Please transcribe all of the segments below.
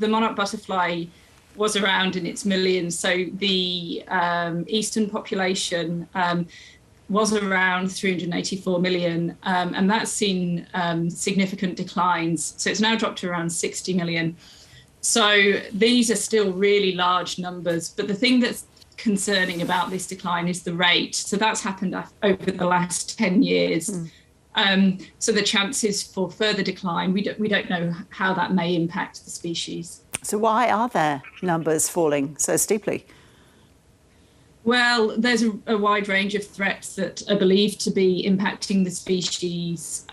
the monarch butterfly was around in its millions. So the eastern population was around 384 million, and that's seen significant declines. So it's now dropped to around 60 million. So these are still really large numbers. But the thing that's concerning about this decline is the rate. So that's happened over the last 10 years. So the chances for further decline, we don't know how that may impact the species. So why are their numbers falling so steeply? Well, there's a wide range of threats that are believed to be impacting the species.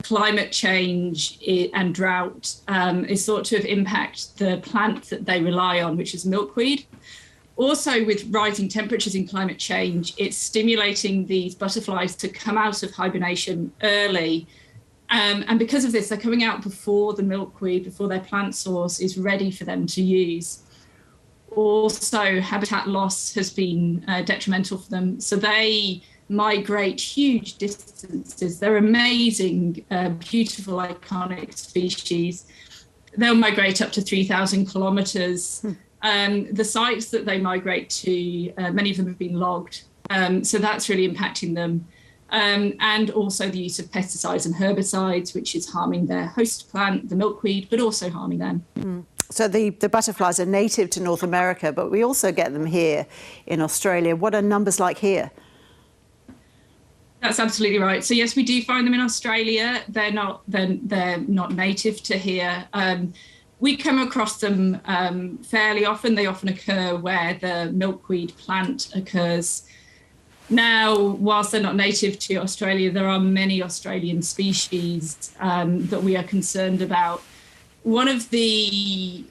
Climate change and drought is thought to have impacted the plant that they rely on, which is milkweed. Also, with rising temperatures and climate change, it's stimulating these butterflies to come out of hibernation early. And because of this, they're coming out before the milkweed, before their plant source is ready for them to use. Also, habitat loss has been detrimental for them. So they migrate huge distances. They're amazing, beautiful, iconic species. They'll migrate up to 3,000 kilometres. The sites that they migrate to, many of them have been logged. So that's really impacting them. And also the use of pesticides and herbicides, which is harming their host plant, the milkweed, but also harming them. So the butterflies are native to North America, but we also get them here in Australia. What are numbers like here? That's absolutely right. So yes, we do find them in Australia. They're not native to here. We come across them fairly often. They often occur where the milkweed plant occurs. Now, whilst they're not native to Australia, there are many Australian species that we are concerned about. One of the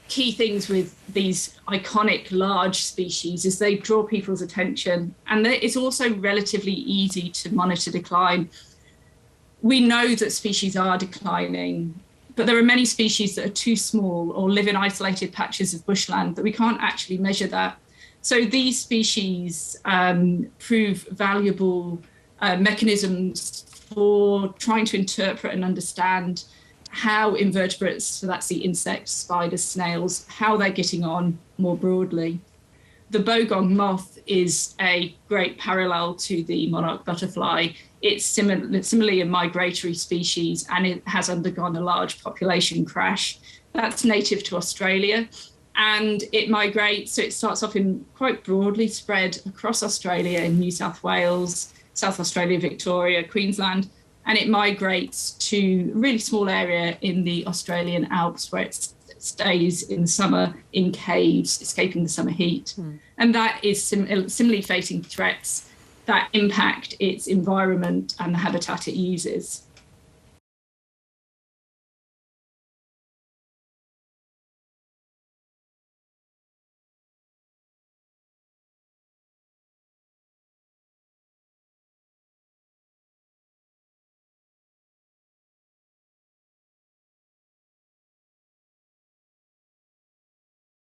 key things with these iconic large species is they draw people's attention, and it's also relatively easy to monitor decline. We know that species are declining, but there are many species that are too small or live in isolated patches of bushland that we can't actually measure that. So these species prove valuable mechanisms for trying to interpret and understand how invertebrates, so that's the insects, spiders, snails, how they're getting on more broadly. The bogong moth is a great parallel to the monarch butterfly. It's similarly a migratory species, and it has undergone a large population crash. That's native to Australia, and it migrates. So it starts off in quite broadly spread across Australia in New South Wales, South Australia, Victoria, Queensland, and it migrates to a really small area in the Australian Alps where it stays in summer in caves, escaping the summer heat. And that is similarly facing threats that impact its environment and the habitat it uses.